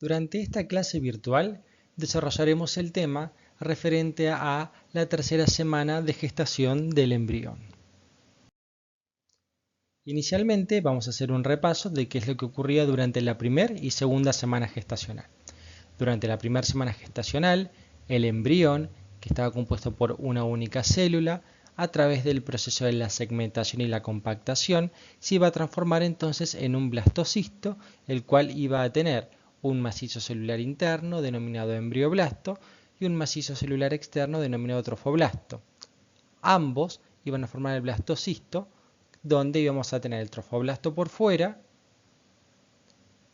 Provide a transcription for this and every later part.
Durante esta clase virtual desarrollaremos el tema referente a la tercera semana de gestación del embrión. Inicialmente vamos a hacer un repaso de qué es lo que ocurría durante la primera y segunda semana gestacional. Durante la primera semana gestacional, el embrión, que estaba compuesto por una única célula, a través del proceso de la segmentación y la compactación, se iba a transformar entonces en un blastocisto, el cual iba a tener un macizo celular interno denominado embrioblasto y un macizo celular externo denominado trofoblasto. Ambos iban a formar el blastocisto, donde íbamos a tener el trofoblasto por fuera,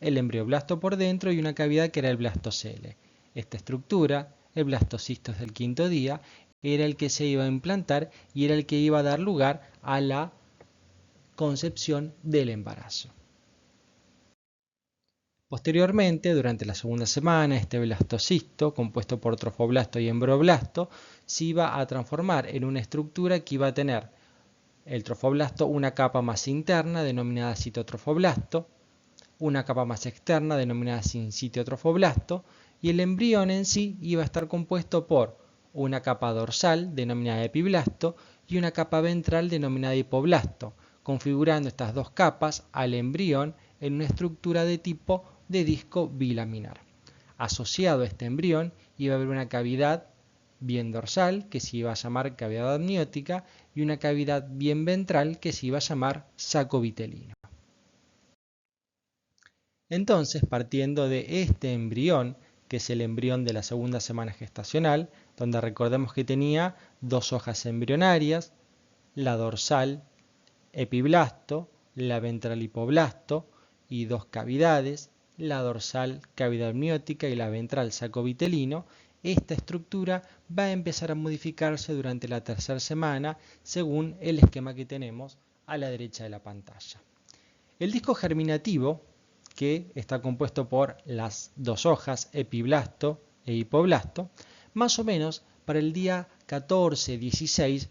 el embrioblasto por dentro y una cavidad que era el blastocele. Esta estructura, el blastocisto del quinto día, era el que se iba a implantar y era el que iba a dar lugar a la concepción del embarazo. Posteriormente, durante la segunda semana, este blastocisto, compuesto por trofoblasto y embrioblasto, se iba a transformar en una estructura que iba a tener el trofoblasto una capa más interna denominada citotrofoblasto, una capa más externa denominada sincitiotrofoblasto, y el embrión en sí iba a estar compuesto por una capa dorsal denominada epiblasto y una capa ventral denominada hipoblasto, configurando estas dos capas al embrión en una estructura de tipo de disco bilaminar. Asociado a este embrión iba a haber una cavidad bien dorsal que se iba a llamar cavidad amniótica y una cavidad bien ventral que se iba a llamar saco vitelino. Entonces, partiendo de este embrión, que es el embrión de la segunda semana gestacional, donde recordemos que tenía dos hojas embrionarias, la dorsal epiblasto, la ventral hipoblasto y dos cavidades, la dorsal cavidad amniótica y la ventral saco vitelino. Esta estructura va a empezar a modificarse durante la tercera semana según el esquema que tenemos a la derecha de la pantalla. El disco germinativo, que está compuesto por las dos hojas epiblasto e hipoblasto, más o menos para el día 14-16,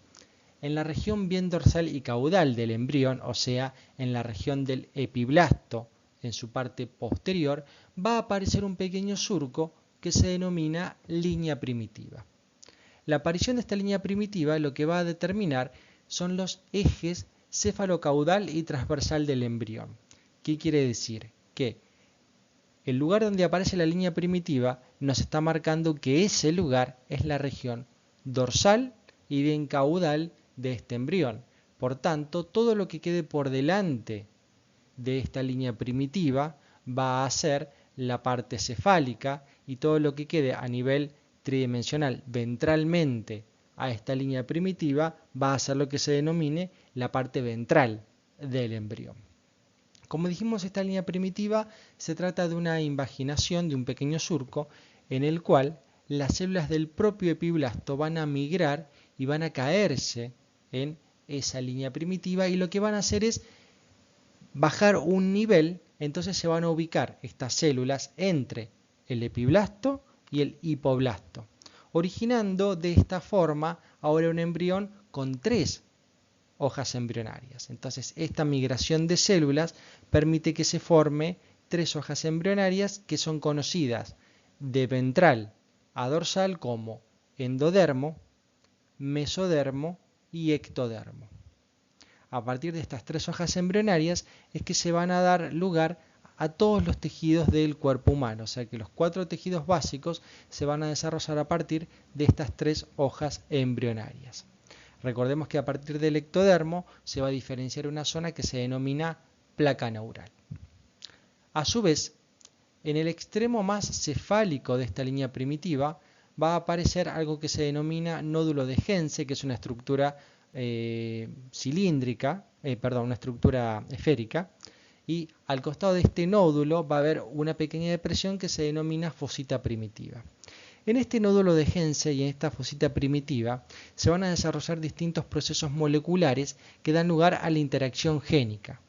en la región bien dorsal y caudal del embrión, o sea, en la región del epiblasto, en su parte posterior, va a aparecer un pequeño surco que se denomina línea primitiva. La aparición de esta línea primitiva lo que va a determinar son los ejes cefalocaudal y transversal del embrión. ¿Qué quiere decir? Que el lugar donde aparece la línea primitiva nos está marcando que ese lugar es la región dorsal y bien caudal de este embrión. Por tanto, todo lo que quede por delante de esta línea primitiva va a ser la parte cefálica y todo lo que quede a nivel tridimensional ventralmente a esta línea primitiva va a ser lo que se denomine la parte ventral del embrión. Como dijimos, esta línea primitiva se trata de una invaginación de un pequeño surco en el cual las células del propio epiblasto van a migrar y van a caerse en esa línea primitiva y lo que van a hacer es bajar un nivel, entonces se van a ubicar estas células entre el epiblasto y el hipoblasto, originando de esta forma ahora un embrión con tres hojas embrionarias. Entonces esta migración de células permite que se forme tres hojas embrionarias que son conocidas de ventral a dorsal como endodermo, mesodermo y ectodermo. A partir de estas tres hojas embrionarias es que se van a dar lugar a todos los tejidos del cuerpo humano, o sea que los cuatro tejidos básicos se van a desarrollar a partir de estas tres hojas embrionarias. Recordemos que a partir del ectodermo se va a diferenciar una zona que se denomina placa neural. A su vez, en el extremo más cefálico de esta línea primitiva va a aparecer algo que se denomina nódulo de Hense, que es una estructura una estructura esférica, y al costado de este nódulo va a haber una pequeña depresión que se denomina fosita primitiva. En este nódulo de Hense y en esta fosita primitiva se van a desarrollar distintos procesos moleculares que dan lugar a la interacción génica.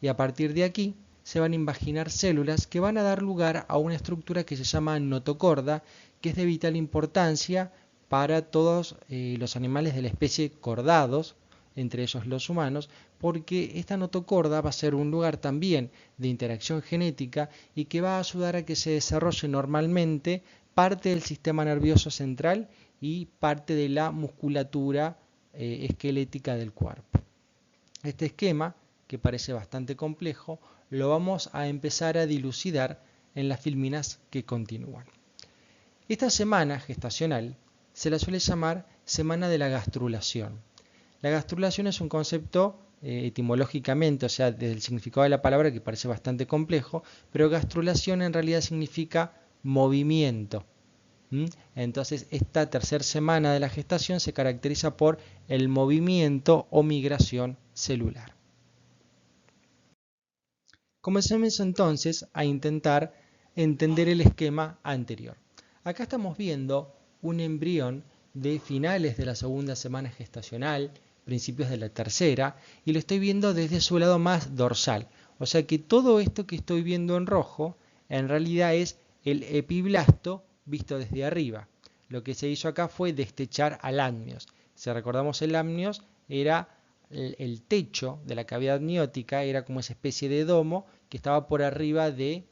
Y a partir de aquí se van a invaginar células que van a dar lugar a una estructura que se llama notocorda, que es de vital importancia para todos los animales de la especie cordados, entre ellos los humanos, porque esta notocorda va a ser un lugar también de interacción genética y que va a ayudar a que se desarrolle normalmente parte del sistema nervioso central y parte de la musculatura esquelética del cuerpo. Este esquema, que parece bastante complejo, lo vamos a empezar a dilucidar en las filminas que continúan. Esta semana gestacional se la suele llamar semana de la gastrulación. La gastrulación es un concepto etimológicamente, o sea, desde el significado de la palabra, que parece bastante complejo, pero gastrulación en realidad significa movimiento. Entonces, esta tercera semana de la gestación se caracteriza por el movimiento o migración celular. Comencemos entonces a intentar entender el esquema anterior. Acá estamos viendo un embrión de finales de la segunda semana gestacional, principios de la tercera, y lo estoy viendo desde su lado más dorsal. O sea que todo esto que estoy viendo en rojo, en realidad es el epiblasto visto desde arriba. Lo que se hizo acá fue destechar al amnios. Si recordamos, el amnios era el techo de la cavidad amniótica, era como esa especie de domo que estaba por arriba del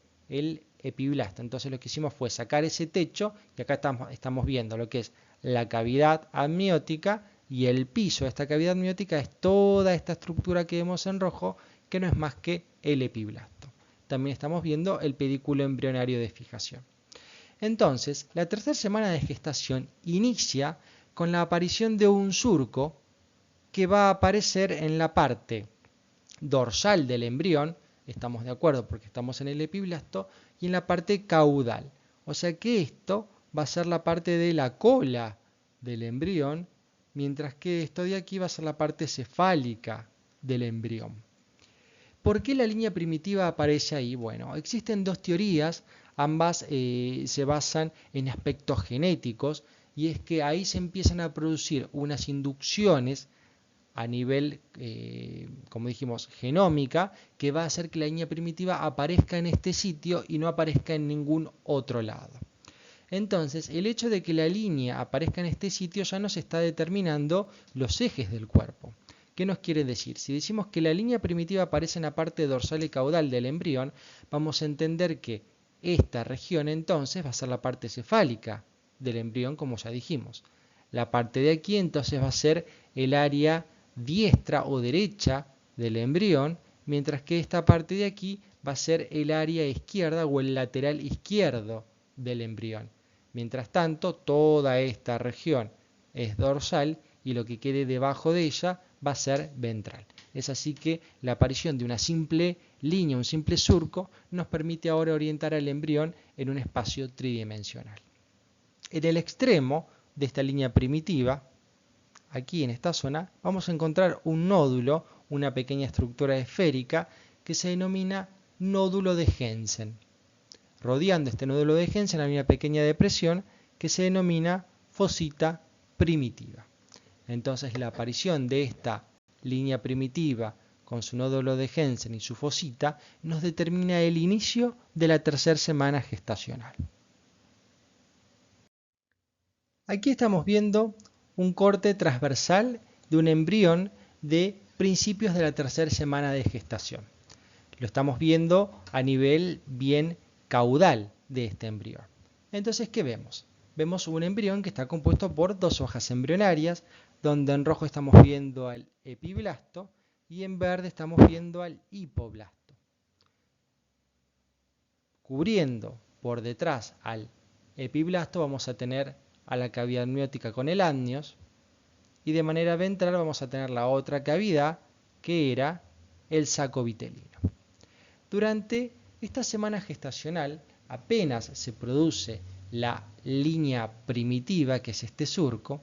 epiblasto. Entonces lo que hicimos fue sacar ese techo y acá estamos viendo lo que es la cavidad amniótica, y el piso de esta cavidad amniótica es toda esta estructura que vemos en rojo, que no es más que el epiblasto. También estamos viendo el pedículo embrionario de fijación. Entonces, la tercera semana de gestación inicia con la aparición de un surco que va a aparecer en la parte dorsal del embrión, estamos de acuerdo porque estamos en el epiblasto, y en la parte caudal. O sea que esto va a ser la parte de la cola del embrión, mientras que esto de aquí va a ser la parte cefálica del embrión. ¿Por qué la línea primitiva aparece ahí? Bueno, existen dos teorías, ambas se basan en aspectos genéticos, y es que ahí se empiezan a producir unas inducciones a nivel, como dijimos, genómica, que va a hacer que la línea primitiva aparezca en este sitio y no aparezca en ningún otro lado. Entonces, el hecho de que la línea aparezca en este sitio ya nos está determinando los ejes del cuerpo. ¿Qué nos quiere decir? Si decimos que la línea primitiva aparece en la parte dorsal y caudal del embrión, vamos a entender que esta región entonces va a ser la parte cefálica del embrión, como ya dijimos. La parte de aquí entonces va a ser el área diestra o derecha del embrión, mientras que esta parte de aquí va a ser el área izquierda o el lateral izquierdo del embrión. Mientras tanto, toda esta región es dorsal y lo que quede debajo de ella va a ser ventral. Es así que la aparición de una simple línea, un simple surco, nos permite ahora orientar al embrión en un espacio tridimensional. En el extremo de esta línea primitiva, aquí en esta zona, vamos a encontrar un nódulo, una pequeña estructura esférica que se denomina nódulo de Hensen. Rodeando este nódulo de Hensen hay una pequeña depresión que se denomina fosita primitiva. Entonces la aparición de esta línea primitiva con su nódulo de Hensen y su fosita nos determina el inicio de la tercera semana gestacional. Aquí estamos viendo un corte transversal de un embrión de principios de la tercera semana de gestación. Lo estamos viendo a nivel bien caudal de este embrión. Entonces, ¿qué vemos? Vemos un embrión que está compuesto por dos hojas embrionarias, donde en rojo estamos viendo al epiblasto y en verde estamos viendo al hipoblasto. Cubriendo por detrás al epiblasto vamos a tener a la cavidad amniótica con el amnios, y de manera ventral vamos a tener la otra cavidad que era el saco vitelino. Durante esta semana gestacional apenas se produce la línea primitiva, que es este surco,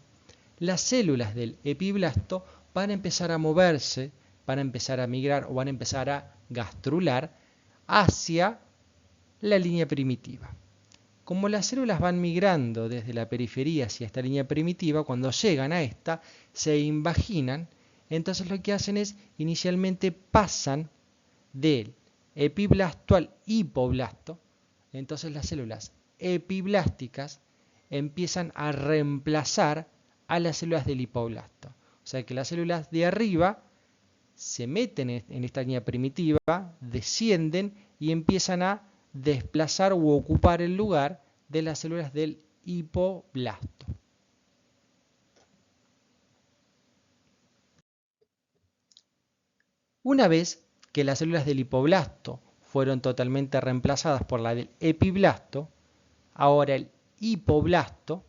las células del epiblasto van a empezar a moverse, van a empezar a migrar o van a empezar a gastrular hacia la línea primitiva. Como las células van migrando desde la periferia hacia esta línea primitiva, cuando llegan a esta, se invaginan, entonces lo que hacen es, inicialmente pasan del epiblasto al hipoblasto, entonces las células epiblásticas empiezan a reemplazar a las células del hipoblasto. O O sea que las células de arriba se meten en esta línea primitiva, descienden y empiezan a desplazar u ocupar el lugar de las células del hipoblasto. Una vez que las células del hipoblasto fueron totalmente reemplazadas por la del epiblasto, ahora el hipoblasto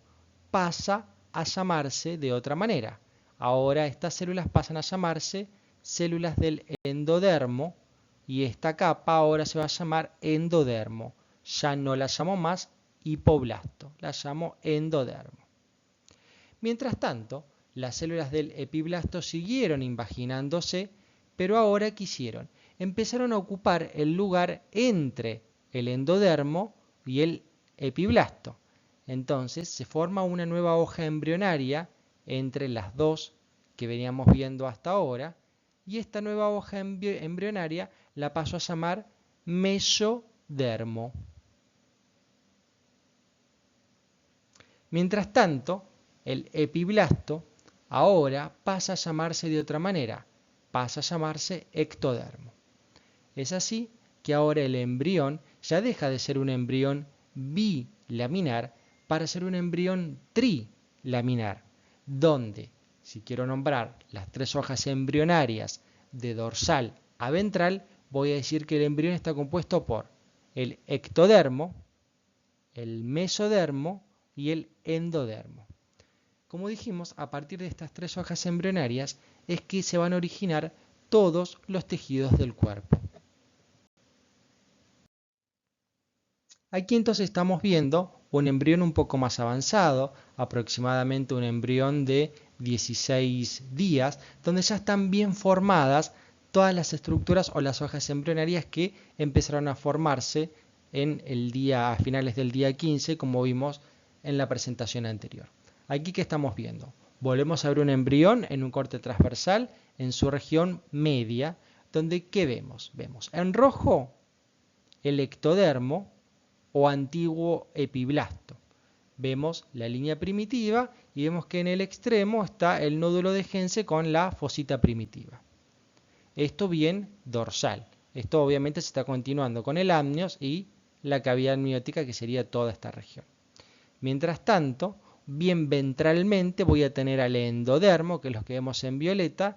pasa a llamarse de otra manera. Ahora estas células pasan a llamarse células del endodermo y esta capa ahora se va a llamar endodermo. Ya no la llamo más hipoblasto, la llamo endodermo. Mientras tanto, las células del epiblasto siguieron invaginándose, pero ahora ¿qué hicieron? Empezaron a ocupar el lugar entre el endodermo y el epiblasto. Entonces se forma una nueva hoja embrionaria entre las dos que veníamos viendo hasta ahora, y esta nueva hoja embrionaria la paso a llamar mesodermo. Mientras tanto, el epiblasto ahora pasa a llamarse de otra manera, pasa a llamarse ectodermo. Es así que ahora el embrión ya deja de ser un embrión bilaminar para ser un embrión trilaminar, donde, si quiero nombrar las tres hojas embrionarias de dorsal a ventral, voy a decir que el embrión está compuesto por el ectodermo, el mesodermo y el endodermo. Como dijimos, a partir de estas tres hojas embrionarias es que se van a originar todos los tejidos del cuerpo. Aquí entonces estamos viendo un embrión un poco más avanzado, aproximadamente un embrión de 16 días, donde ya están bien formadas todas las estructuras o las hojas embrionarias que empezaron a formarse a finales del día 15, como vimos en la presentación anterior. Aquí, ¿qué estamos viendo? Volvemos a ver un embrión en un corte transversal en su región media, donde ¿qué vemos? Vemos en rojo el ectodermo o antiguo epiblasto. Vemos la línea primitiva y vemos que en el extremo está el nódulo de Hense con la fosita primitiva. Esto bien dorsal. Esto obviamente se está continuando con el amnios y la cavidad amniótica, que sería toda esta región. Mientras tanto, bien ventralmente voy a tener al endodermo, que es lo que vemos en violeta,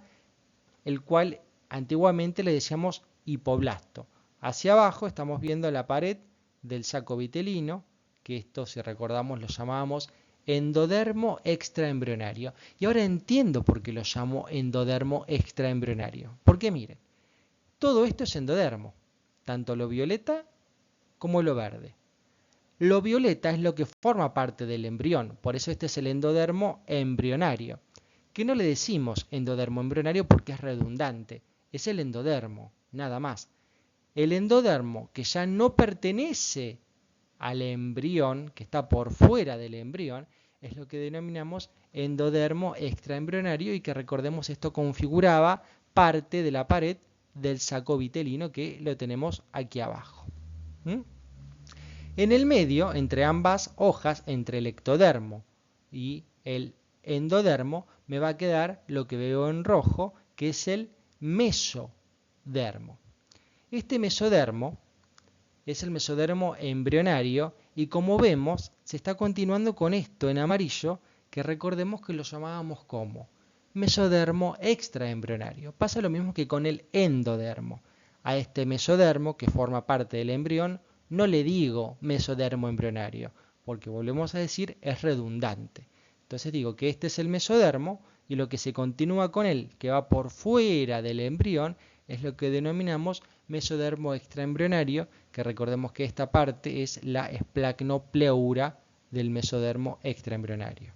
el cual antiguamente le decíamos hipoblasto. Hacia abajo estamos viendo la pared del saco vitelino, que esto, si recordamos, lo llamábamos endodermo extraembrionario. Y ahora entiendo por qué lo llamo endodermo extraembrionario. Porque miren, todo esto es endodermo, tanto lo violeta como lo verde. Lo violeta es lo que forma parte del embrión, por eso este es el endodermo embrionario, que no le decimos endodermo embrionario porque es redundante, es el endodermo, nada más. El endodermo que ya no pertenece al embrión, que está por fuera del embrión, es lo que denominamos endodermo extraembrionario, y que recordemos esto configuraba parte de la pared del saco vitelino, que lo tenemos aquí abajo. En el medio, entre ambas hojas, entre el ectodermo y el endodermo, me va a quedar lo que veo en rojo, que es el mesodermo. Este mesodermo es el mesodermo embrionario y, como vemos, se está continuando con esto en amarillo, que recordemos que lo llamábamos como mesodermo extraembrionario. Pasa lo mismo que con el endodermo. A este mesodermo, que forma parte del embrión, no le digo mesodermo embrionario, porque volvemos a decir es redundante. Entonces digo que este es el mesodermo y lo que se continúa con él, que va por fuera del embrión, es lo que denominamos mesodermo extraembrionario, que recordemos que esta parte es la esplacnopleura del mesodermo extraembrionario.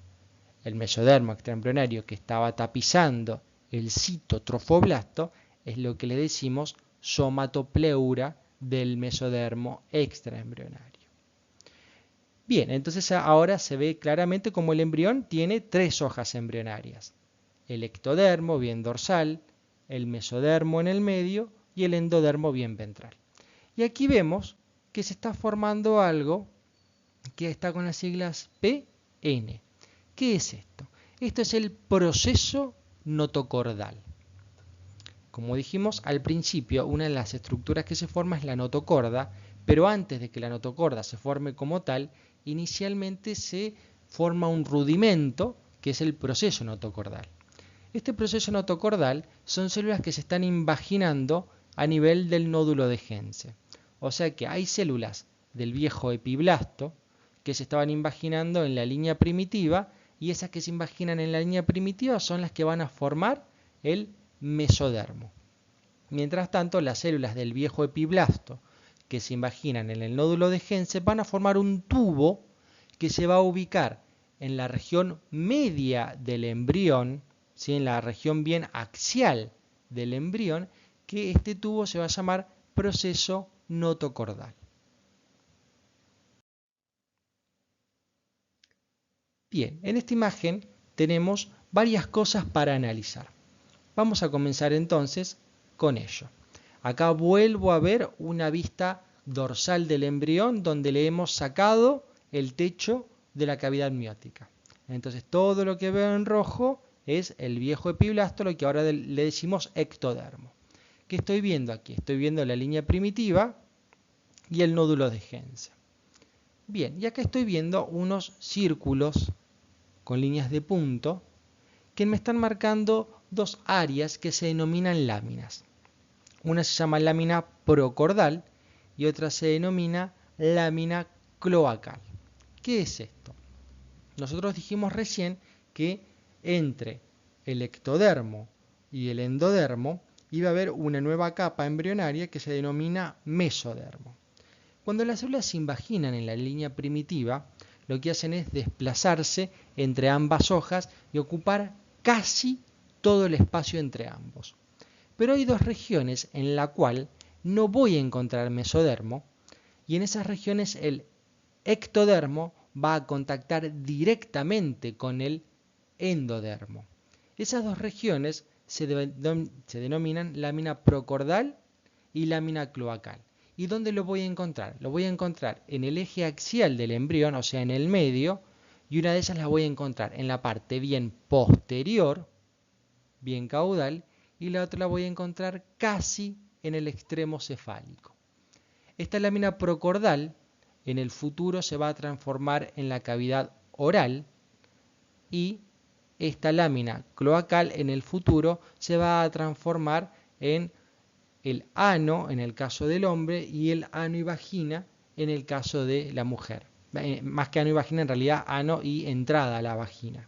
El mesodermo extraembrionario que estaba tapizando el citotrofoblasto es lo que le decimos somatopleura del mesodermo extraembrionario. Bien, entonces ahora se ve claramente cómo el embrión tiene tres hojas embrionarias. El ectodermo bien dorsal, el mesodermo en el medio y el endodermo bien ventral. Y aquí vemos que se está formando algo que está con las siglas PN. ¿Qué es esto? Esto es el proceso notocordal. Como dijimos al principio, una de las estructuras que se forma es la notocorda, pero antes de que la notocorda se forme como tal, inicialmente se forma un rudimento que es el proceso notocordal. Este proceso notocordal son células que se están invaginando a nivel del nódulo de Hense. O sea que hay células del viejo epiblasto que se estaban invaginando en la línea primitiva y esas que se invaginan en la línea primitiva son las que van a formar el mesodermo. Mientras tanto, las células del viejo epiblasto que se invaginan en el nódulo de Hense van a formar un tubo que se va a ubicar en la región media del embrión, ¿sí? En la región bien axial del embrión, que este tubo se va a llamar proceso notocordal. Bien, en esta imagen tenemos varias cosas para analizar. Vamos a comenzar entonces con ello. Acá vuelvo a ver una vista dorsal del embrión donde le hemos sacado el techo de la cavidad amniótica. Entonces todo lo que veo en rojo es el viejo epiblasto, lo que ahora le decimos ectodermo. ¿Qué estoy viendo aquí? Estoy viendo la línea primitiva y el nódulo de Hense. Bien, y acá estoy viendo unos círculos con líneas de punto que me están marcando dos áreas que se denominan láminas. Una se llama lámina procordal y otra se denomina lámina cloacal. ¿Qué es esto? Nosotros dijimos recién que entre el ectodermo y el endodermo iba a haber una nueva capa embrionaria que se denomina mesodermo. Cuando las células se invaginan en la línea primitiva, lo que hacen es desplazarse entre ambas hojas y ocupar casi todo el espacio entre ambos. Pero hay dos regiones en la cual no voy a encontrar mesodermo y en esas regiones el ectodermo va a contactar directamente con el endodermo. Esas dos regiones se denominan lámina procordal y lámina cloacal. ¿Y dónde lo voy a encontrar? Lo voy a encontrar en el eje axial del embrión, o sea, en el medio, y una de ellas la voy a encontrar en la parte bien posterior, bien caudal, y la otra la voy a encontrar casi en el extremo cefálico. Esta lámina procordal en el futuro se va a transformar en la cavidad oral y esta lámina cloacal en el futuro se va a transformar en el ano en el caso del hombre y el ano y vagina en el caso de la mujer. Más que ano y vagina, en realidad ano y entrada a la vagina.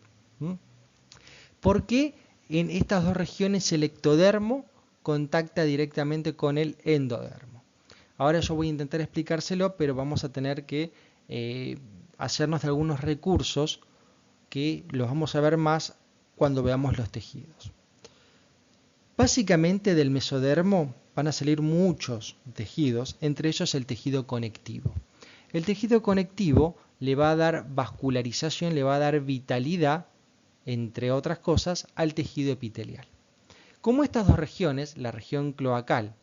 ¿Por qué en estas dos regiones el ectodermo contacta directamente con el endodermo? Ahora yo voy a intentar explicárselo, pero vamos a tener que hacernos de algunos recursos que los vamos a ver más cuando veamos los tejidos. Básicamente del mesodermo van a salir muchos tejidos, entre ellos el tejido conectivo. El tejido conectivo le va a dar vascularización, le va a dar vitalidad, entre otras cosas, al tejido epitelial. Como estas dos regiones, la región cloacal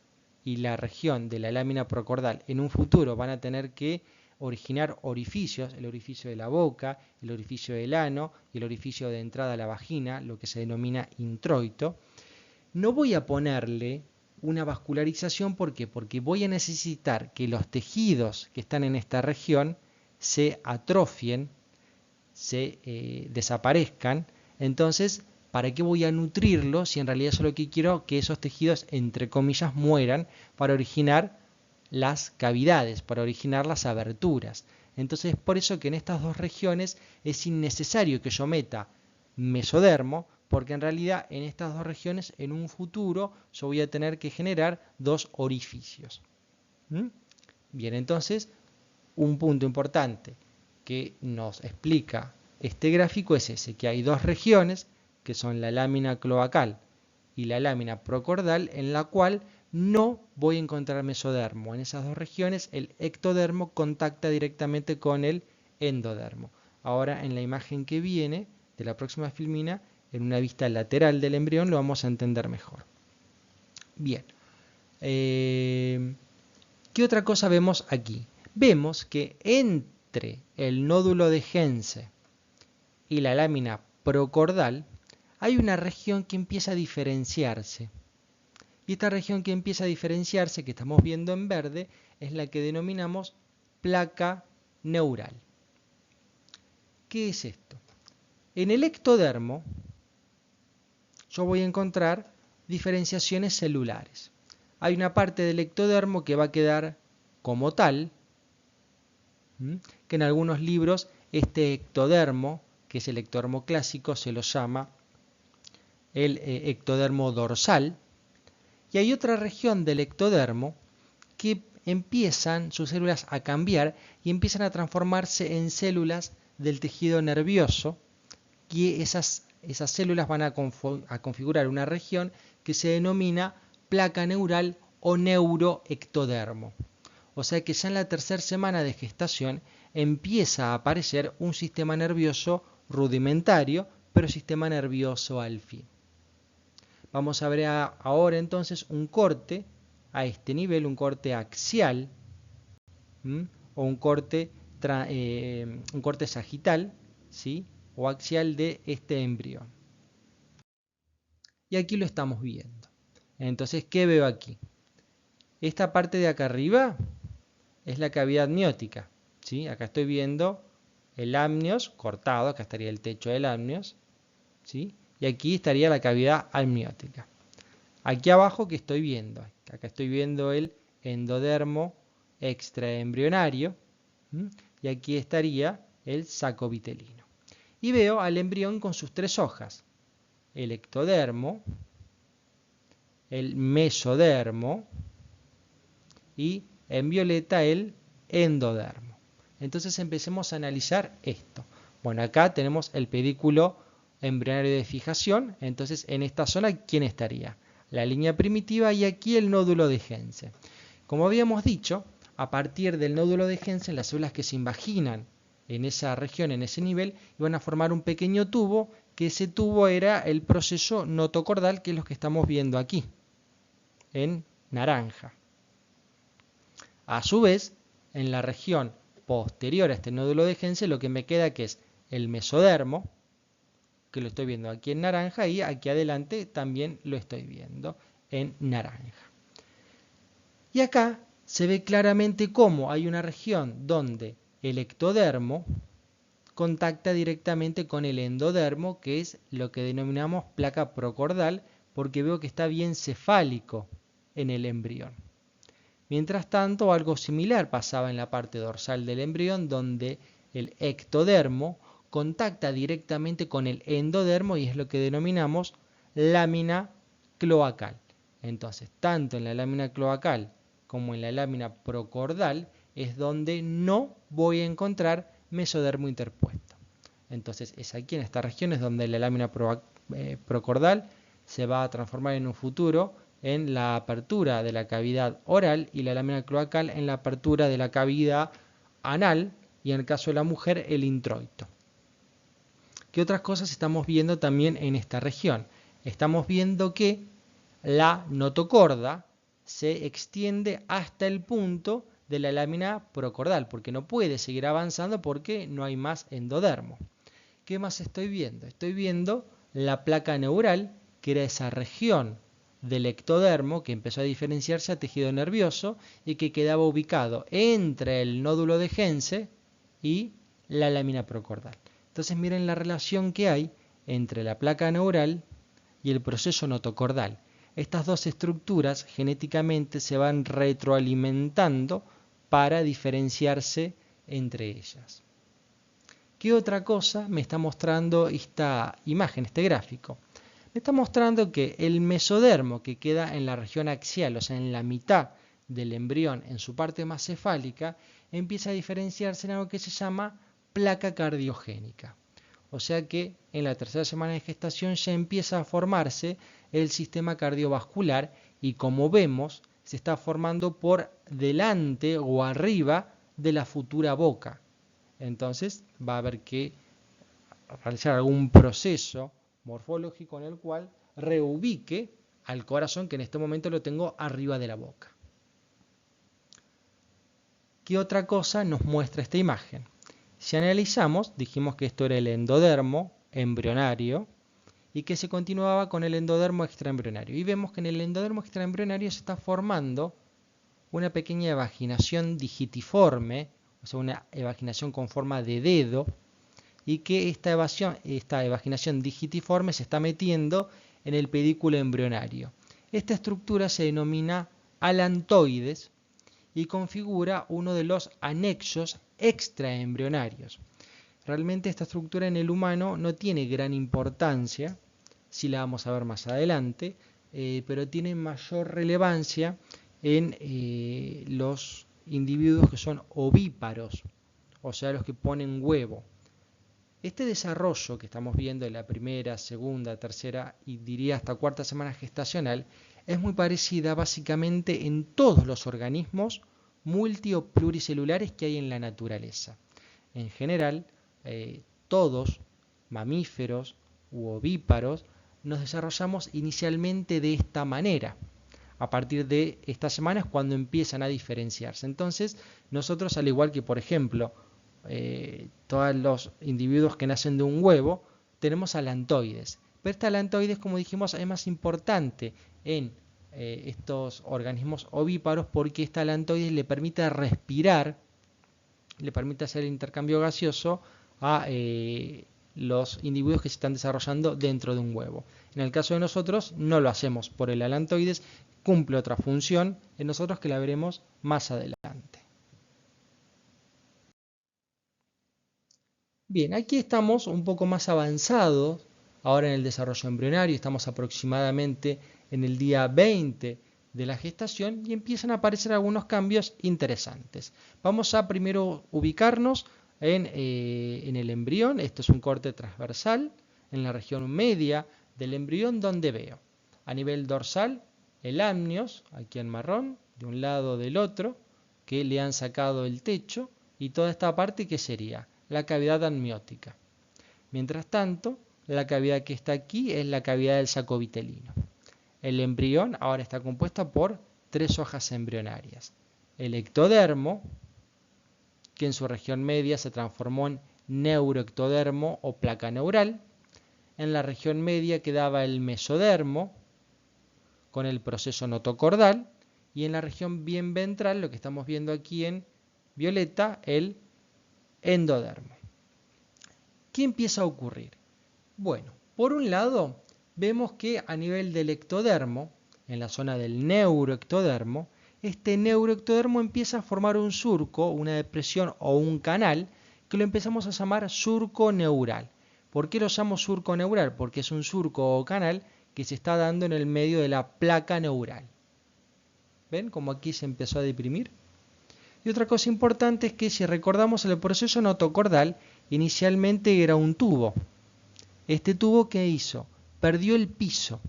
y la región de la lámina procordal, en un futuro van a tener que originar orificios, el orificio de la boca, el orificio del ano y el orificio de entrada a la vagina, lo que se denomina introito, no voy a ponerle una vascularización, ¿por qué? Porque voy a necesitar que los tejidos que están en esta región se atrofien, se desaparezcan. Entonces, ¿para qué voy a nutrirlos si en realidad solo que quiero que esos tejidos, entre comillas, mueran para originar las cavidades, para originar las aberturas? Entonces, por eso que en estas dos regiones es innecesario que yo meta mesodermo, porque en realidad en estas dos regiones en un futuro yo voy a tener que generar dos orificios. Bien, entonces un punto importante que nos explica este gráfico es ese, que hay dos regiones que son la lámina cloacal y la lámina procordal en la cual no voy a encontrar mesodermo. En esas dos regiones el ectodermo contacta directamente con el endodermo. Ahora en la imagen que viene de la próxima filmina, en una vista lateral del embrión, lo vamos a entender mejor. Bien. ¿Qué otra cosa vemos aquí? Vemos que entre el nódulo de Hense y la lámina procordal hay una región que empieza a diferenciarse. Y esta región que empieza a diferenciarse, que estamos viendo en verde, es la que denominamos placa neural. ¿Qué es esto? En el ectodermo yo voy a encontrar diferenciaciones celulares. Hay una parte del ectodermo que va a quedar como tal, que en algunos libros este ectodermo, que es el ectodermo clásico, se lo llama el ectodermo dorsal. Y hay otra región del ectodermo que empiezan sus células a cambiar y empiezan a transformarse en células del tejido nervioso, y esas células van a configurar una región que se denomina placa neural o neuroectodermo. O sea que ya en la tercera semana de gestación empieza a aparecer un sistema nervioso rudimentario, pero sistema nervioso al fin. Vamos a ver ahora entonces un corte a este nivel, un corte axial, o un corte sagital, ¿sí? O axial de este embrión. Y aquí lo estamos viendo. Entonces, ¿qué veo aquí? Esta parte de acá arriba es la cavidad amniótica, ¿sí? Acá estoy viendo el amnios cortado, acá estaría el techo del amnios, ¿sí? Y aquí estaría la cavidad amniótica. Aquí abajo, ¿qué estoy viendo? Acá estoy viendo el endodermo extraembrionario, y aquí estaría el saco vitelino. Y veo al embrión con sus tres hojas: el ectodermo, el mesodermo y en violeta el endodermo. Entonces empecemos a analizar esto. Bueno, acá tenemos el pedículo embrionario de fijación. Entonces en esta zona, ¿quién estaría? La línea primitiva, y aquí el nódulo de Hense. Como habíamos dicho, a partir del nódulo de Hense, las células que se invaginan en esa región, en ese nivel, iban a formar un pequeño tubo, que ese tubo era el proceso notocordal, que es lo que estamos viendo aquí, en naranja. A su vez, en la región posterior a este nódulo de Hense, lo que me queda que es el mesodermo, que lo estoy viendo aquí en naranja, y aquí adelante también lo estoy viendo en naranja. Y acá se ve claramente cómo hay una región donde el ectodermo contacta directamente con el endodermo, que es lo que denominamos placa procordal, porque veo que está bien cefálico en el embrión. Mientras tanto, algo similar pasaba en la parte dorsal del embrión, donde el ectodermo contacta directamente con el endodermo, y es lo que denominamos lámina cloacal. Entonces, tanto en la lámina cloacal como en la lámina procordal es donde no voy a encontrar mesodermo interpuesto. Entonces, es aquí en esta región es donde la lámina procordal se va a transformar en un futuro en la apertura de la cavidad oral, y la lámina cloacal en la apertura de la cavidad anal, y en el caso de la mujer el introito. ¿Qué otras cosas estamos viendo también en esta región? Estamos viendo que la notocorda se extiende hasta el punto de la lámina procordal, porque no puede seguir avanzando porque no hay más endodermo. ¿Qué más estoy viendo? Estoy viendo la placa neural, que era esa región del ectodermo que empezó a diferenciarse a tejido nervioso y que quedaba ubicado entre el nódulo de Hense y la lámina procordal. Entonces miren la relación que hay entre la placa neural y el proceso notocordal. Estas dos estructuras genéticamente se van retroalimentando para diferenciarse entre ellas. ¿Qué otra cosa me está mostrando esta imagen, este gráfico? Me está mostrando que el mesodermo, que queda en la región axial, o sea, en la mitad del embrión, en su parte más cefálica, empieza a diferenciarse en algo que se llama placa cardiogénica. O sea que en la tercera semana de gestación ya empieza a formarse el sistema cardiovascular, y como vemos, se está formando por delante o arriba de la futura boca. Entonces va a haber que realizar algún proceso morfológico en el cual reubique al corazón, que en este momento lo tengo arriba de la boca. ¿Qué otra cosa nos muestra esta imagen? Si analizamos, dijimos que esto era el endodermo embrionario, y que se continuaba con el endodermo extraembrionario. Y vemos que en el endodermo extraembrionario se está formando una pequeña evaginación digitiforme, o sea, una evaginación con forma de dedo, y que esta evaginación digitiforme se está metiendo en el pedículo embrionario. Esta estructura se denomina alantoides y configura uno de los anexos extraembrionarios. Realmente esta estructura en el humano no tiene gran importancia, si la vamos a ver más adelante, pero tiene mayor relevancia en los individuos que son ovíparos, o sea, los que ponen huevo. Este desarrollo que estamos viendo en la primera, segunda, tercera y diría hasta cuarta semana gestacional es muy parecida básicamente en todos los organismos multi o pluricelulares que hay en la naturaleza. En general, todos, mamíferos u ovíparos, nos desarrollamos inicialmente de esta manera. A partir de estas semanas cuando empiezan a diferenciarse. Entonces, nosotros, al igual que, por ejemplo, todos los individuos que nacen de un huevo, tenemos alantoides. Pero esta alantoides, como dijimos, es más importante en estos organismos ovíparos porque esta alantoides le permite respirar, le permite hacer el intercambio gaseoso a los individuos que se están desarrollando dentro de un huevo. En el caso de nosotros no lo hacemos por el alantoides, cumple otra función en nosotros que la veremos más adelante. Bien, aquí estamos un poco más avanzados ahora en el desarrollo embrionario, estamos aproximadamente en el día 20 de la gestación y empiezan a aparecer algunos cambios interesantes. Vamos a primero ubicarnos en el embrión. Esto es un corte transversal en la región media del embrión donde veo a nivel dorsal el amnios, aquí en marrón, de un lado o del otro, que le han sacado el techo y toda esta parte que sería la cavidad amniótica. Mientras tanto, la cavidad que está aquí es la cavidad del saco vitelino. El embrión ahora está compuesto por 3 hojas embrionarias. El ectodermo, que en su región media se transformó en neuroectodermo o placa neural. En la región media quedaba el mesodermo, con el proceso notocordal. Y en la región bien ventral, lo que estamos viendo aquí en violeta, el endodermo. ¿Qué empieza a ocurrir? Bueno, por un lado, vemos que a nivel del ectodermo, en la zona del neuroectodermo, este neuroectodermo empieza a formar un surco, una depresión o un canal que lo empezamos a llamar surco neural. ¿Por qué lo llamo surco neural? Porque es un surco o canal que se está dando en el medio de la placa neural. ¿Ven cómo aquí se empezó a deprimir? Y otra cosa importante es que si recordamos el proceso notocordal, inicialmente era un tubo. Este tubo, ¿qué hizo? Perdió el piso.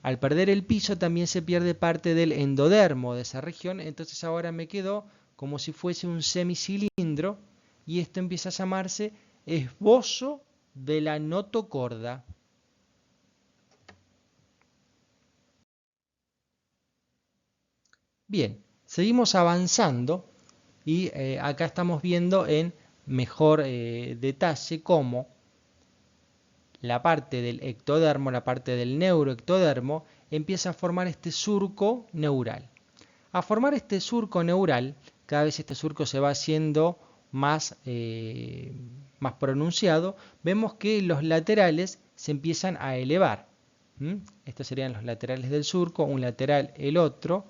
Al perder el piso también se pierde parte del endodermo de esa región, entonces ahora me quedó como si fuese un semicilindro y esto empieza a llamarse esbozo de la notocorda. Bien, seguimos avanzando y acá estamos viendo en mejor detalle cómo la parte del ectodermo, la parte del neuroectodermo, empieza a formar este surco neural. A formar este surco neural, cada vez este surco se va haciendo más pronunciado, vemos que los laterales se empiezan a elevar. Estos serían los laterales del surco, un lateral, el otro,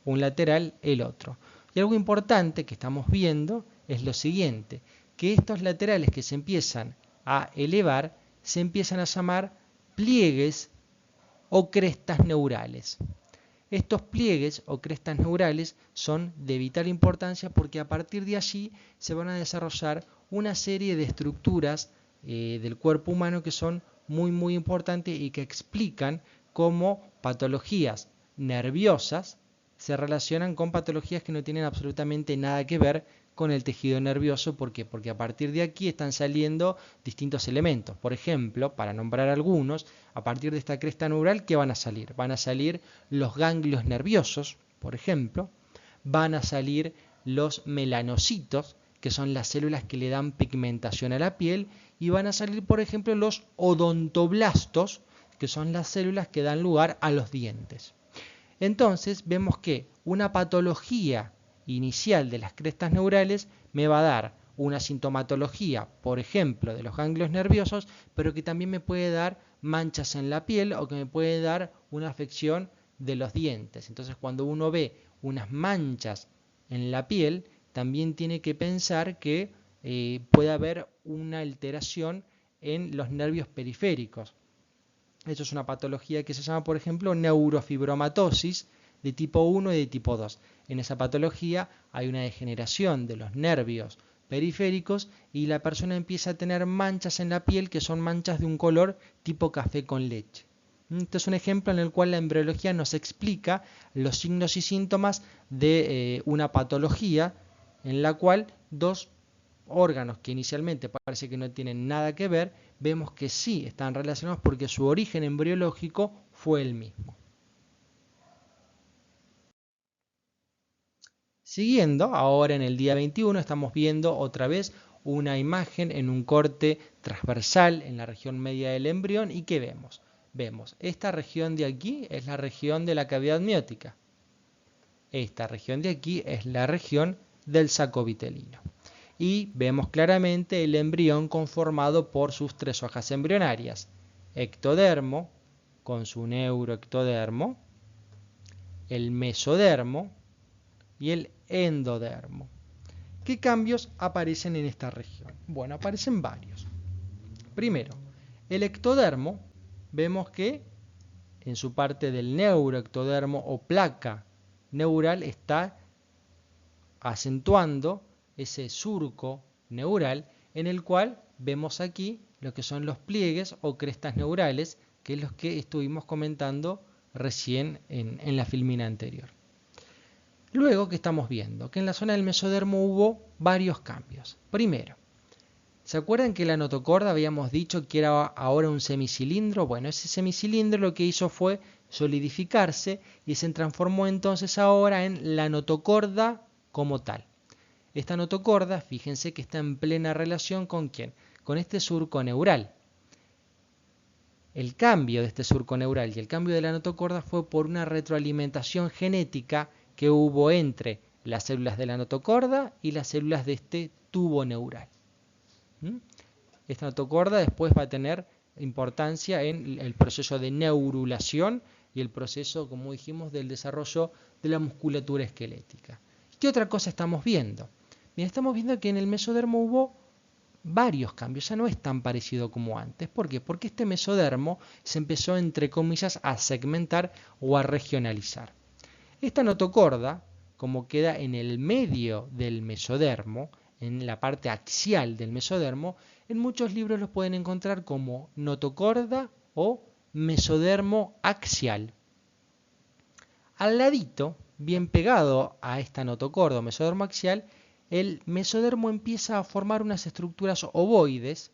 un lateral, el otro. Y algo importante que estamos viendo es lo siguiente, que estos laterales que se empiezan a elevar se empiezan a llamar pliegues o crestas neurales. Estos pliegues o crestas neurales son de vital importancia porque a partir de allí se van a desarrollar una serie de estructuras del cuerpo humano que son muy importantes y que explican cómo patologías nerviosas se relacionan con patologías que no tienen absolutamente nada que ver con el tejido nervioso. ¿Por qué? Porque a partir de aquí están saliendo distintos elementos. Por ejemplo, para nombrar algunos, a partir de esta cresta neural, ¿qué van a salir? Van a salir los ganglios nerviosos, por ejemplo, van a salir los melanocitos, que son las células que le dan pigmentación a la piel, y van a salir, por ejemplo, los odontoblastos, que son las células que dan lugar a los dientes. Entonces vemos que una patología inicial de las crestas neurales me va a dar una sintomatología, por ejemplo, de los ganglios nerviosos, pero que también me puede dar manchas en la piel o que me puede dar una afección de los dientes. Entonces, cuando uno ve unas manchas en la piel, también tiene que pensar que puede haber una alteración en los nervios periféricos. Esto es una patología que se llama, por ejemplo, neurofibromatosis de tipo 1 y de tipo 2. En esa patología hay una degeneración de los nervios periféricos y la persona empieza a tener manchas en la piel que son manchas de un color tipo café con leche. Este es un ejemplo en el cual la embriología nos explica los signos y síntomas de una patología en la cual dos órganos que inicialmente parece que no tienen nada que ver, vemos que sí están relacionados porque su origen embriológico fue el mismo. Siguiendo, ahora en el día 21 estamos viendo otra vez una imagen en un corte transversal en la región media del embrión. ¿Y qué vemos? Vemos, esta región de aquí es la región de la cavidad amniótica. Esta región de aquí es la región del saco vitelino. Y vemos claramente el embrión conformado por sus tres hojas embrionarias. Ectodermo, con su neuroectodermo, el mesodermo y el endodermo. ¿Qué cambios aparecen en esta región? Bueno, aparecen varios. Primero, el ectodermo, vemos que en su parte del neuroectodermo o placa neural está acentuando ese surco neural en el cual vemos aquí lo que son los pliegues o crestas neurales, que es los que estuvimos comentando recién en la filmina anterior. Luego, ¿qué estamos viendo? Que en la zona del mesodermo hubo varios cambios. Primero, ¿se acuerdan que la notocorda habíamos dicho que era ahora un semicilindro? Bueno, ese semicilindro lo que hizo fue solidificarse y se transformó entonces ahora en la notocorda como tal. Esta notocorda, fíjense que está en plena relación con ¿quién? Con este surco neural. El cambio de este surco neural y el cambio de la notocorda fue por una retroalimentación genética que hubo entre las células de la notocorda y las células de este tubo neural. Esta notocorda después va a tener importancia en el proceso de neurulación y el proceso, como dijimos, del desarrollo de la musculatura esquelética. ¿Qué otra cosa estamos viendo? Bien, estamos viendo que en el mesodermo hubo varios cambios, ya no es tan parecido como antes. ¿Por qué? Porque este mesodermo se empezó, entre comillas, a segmentar o a regionalizar. Esta notocorda, como queda en el medio del mesodermo, en la parte axial del mesodermo, en muchos libros los pueden encontrar como notocorda o mesodermo axial. Al ladito, bien pegado a esta notocorda o mesodermo axial, el mesodermo empieza a formar unas estructuras ovoides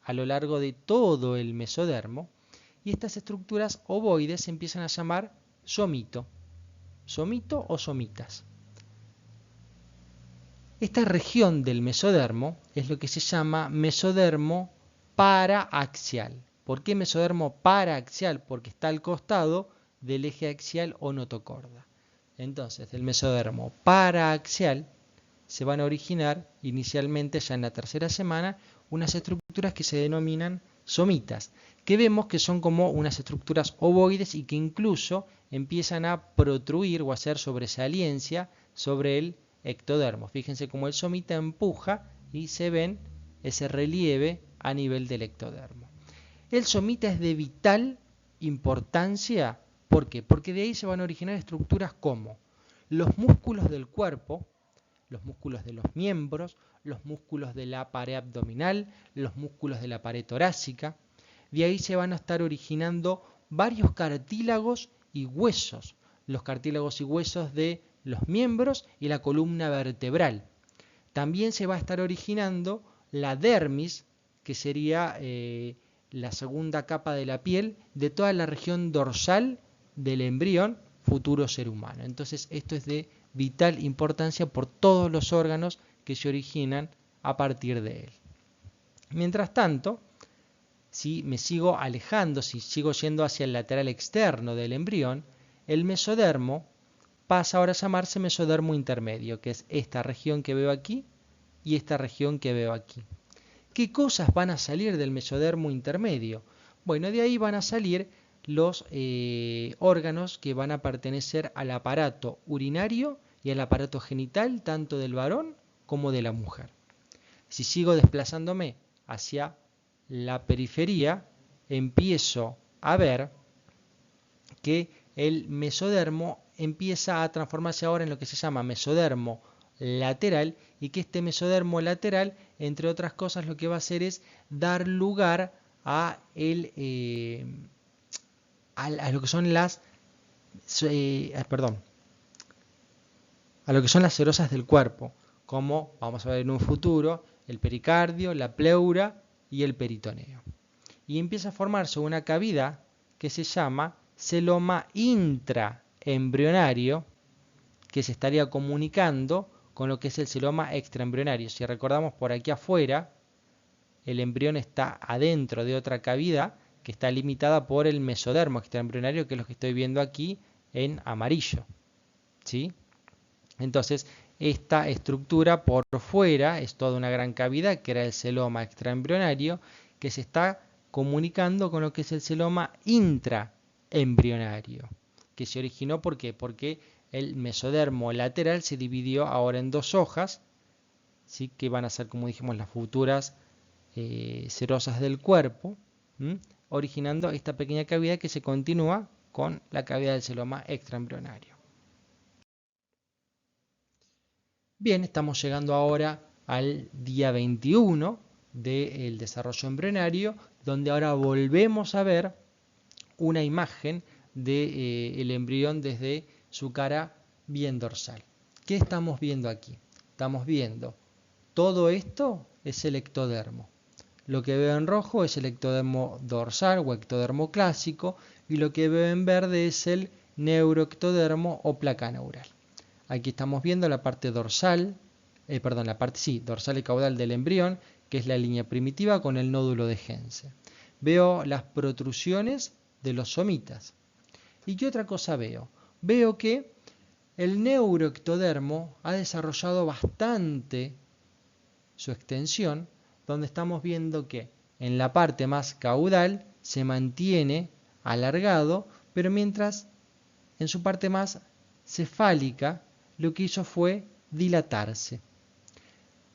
a lo largo de todo el mesodermo, y estas estructuras ovoides se empiezan a llamar somito. Somito o somitas. Esta región del mesodermo es lo que se llama mesodermo paraaxial. ¿Por qué mesodermo paraaxial? Porque está al costado del eje axial o notocorda. Entonces, del mesodermo paraaxial se van a originar inicialmente, ya en la tercera semana, unas estructuras que se denominan somitas, que vemos que son como unas estructuras ovoides y que incluso empiezan a protruir o a hacer sobresaliencia sobre el ectodermo. Fíjense cómo el somita empuja y se ven ese relieve a nivel del ectodermo. El somita es de vital importancia. ¿Por qué? Porque de ahí se van a originar estructuras como los músculos del cuerpo, los músculos de los miembros, los músculos de la pared abdominal, los músculos de la pared torácica. De ahí se van a estar originando varios cartílagos y huesos, los cartílagos y huesos de los miembros y la columna vertebral. También se va a estar originando la dermis, que sería la segunda capa de la piel de toda la región dorsal del embrión futuro ser humano. Entonces esto es de vital importancia por todos los órganos que se originan a partir de él. Mientras tanto, si me sigo alejando, si sigo yendo hacia el lateral externo del embrión, el mesodermo pasa ahora a llamarse mesodermo intermedio, que es esta región que veo aquí y esta región que veo aquí. ¿Qué cosas van a salir del mesodermo intermedio? Bueno, de ahí van a salir los órganos que van a pertenecer al aparato urinario y al aparato genital, tanto del varón como de la mujer. Si sigo desplazándome hacia la periferia, empiezo a ver que el mesodermo empieza a transformarse ahora en lo que se llama mesodermo lateral, y que este mesodermo lateral, entre otras cosas, lo que va a hacer es dar lugar a, a lo que son las a lo que son las serosas del cuerpo, como vamos a ver en un futuro, el pericardio, la pleura y el peritoneo. Y empieza a formarse una cavidad que se llama celoma intraembrionario, que se estaría comunicando con lo que es el celoma extraembrionario. Si recordamos, por aquí afuera, el embrión está adentro de otra cavidad que está limitada por el mesodermo extraembrionario, que es lo que estoy viendo aquí en amarillo, ¿sí? Entonces, esta estructura por fuera es toda una gran cavidad, que era el celoma extraembrionario, que se está comunicando con lo que es el celoma intraembrionario, que se originó, ¿por qué? Porque el mesodermo lateral se dividió ahora en dos hojas, ¿sí? Que van a ser, como dijimos, las futuras serosas del cuerpo, originando esta pequeña cavidad que se continúa con la cavidad del celoma extraembrionario. Bien, estamos llegando ahora al día 21 del desarrollo embrionario, donde ahora volvemos a ver una imagen del embrión desde su cara bien dorsal. ¿Qué estamos viendo aquí? Estamos viendo todo esto es el ectodermo. Lo que veo en rojo es el ectodermo dorsal o ectodermo clásico, y lo que veo en verde es el neuroectodermo o placa neural. Aquí estamos viendo la parte dorsal, dorsal y caudal del embrión, que es la línea primitiva con el nódulo de Hense. Veo las protrusiones de los somitas. ¿Y qué otra cosa veo? Veo que el neuroectodermo ha desarrollado bastante su extensión, donde estamos viendo que en la parte más caudal se mantiene alargado, pero mientras en su parte más cefálica lo que hizo fue dilatarse.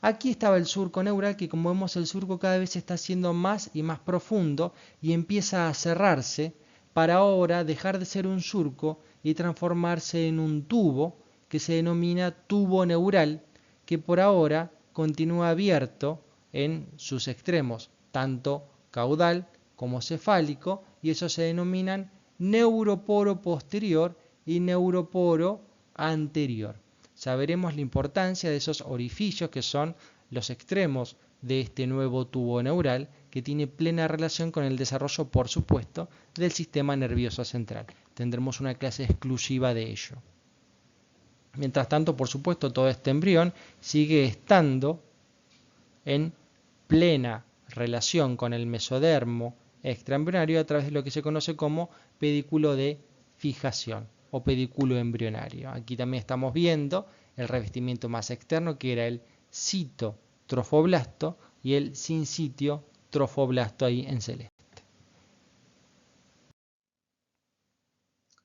Aquí estaba el surco neural, que como vemos el surco cada vez se está haciendo más y más profundo y empieza a cerrarse para ahora dejar de ser un surco y transformarse en un tubo que se denomina tubo neural, que por ahora continúa abierto en sus extremos, tanto caudal como cefálico, y eso se denominan neuroporo posterior y neuroporo anterior. Ya veremos la importancia de esos orificios que son los extremos de este nuevo tubo neural, que tiene plena relación con el desarrollo, por supuesto, del sistema nervioso central. Tendremos una clase exclusiva de ello. Mientras tanto, por supuesto, todo este embrión sigue estando en plena relación con el mesodermo extraembrionario a través de lo que se conoce como pedículo de fijación o pedículo embrionario. Aquí también estamos viendo el revestimiento más externo, que era el citotrofoblasto, y el sincitio trofoblasto ahí en celeste.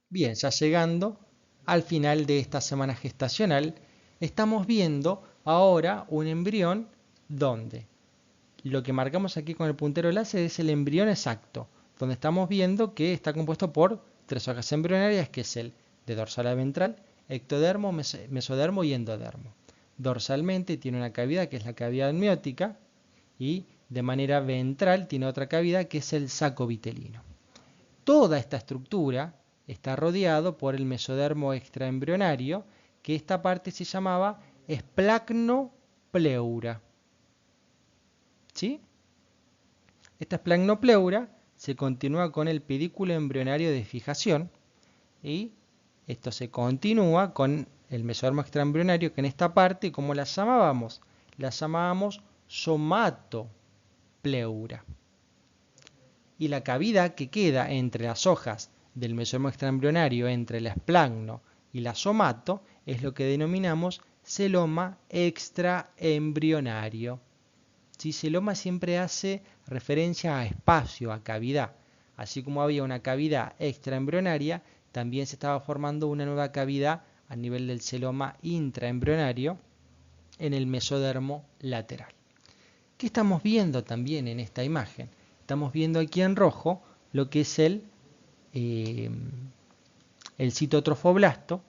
Bien, ya llegando al final de esta semana gestacional, estamos viendo ahora un embrión donde lo que marcamos aquí con el puntero láser es el embrión exacto, donde estamos viendo que está compuesto por tres hojas embrionarias, que es el de dorsal a ventral, ectodermo, mesodermo y endodermo. Dorsalmente tiene una cavidad que es la cavidad amniótica, y de manera ventral tiene otra cavidad que es el saco vitelino. Toda esta estructura está rodeado por el mesodermo extraembrionario, que esta parte se llamaba esplacnopleura. ¿Sí? Esta esplacnopleura se continúa con el pedículo embrionario de fijación, y esto se continúa con el mesodermo extraembrionario, que en esta parte, ¿cómo la llamábamos? la llamábamos somatopleura. Y la cavidad que queda entre las hojas del mesodermo extraembrionario, entre el esplagno y la somato, es lo que denominamos celoma extraembrionario. ¿Sí? Celoma siempre hace referencia a espacio, a cavidad. Así como había una cavidad extraembrionaria, también se estaba formando una nueva cavidad a nivel del celoma intraembrionario en el mesodermo lateral. ¿Qué estamos viendo también en esta imagen? Estamos viendo aquí en rojo lo que es el citotrofoblasto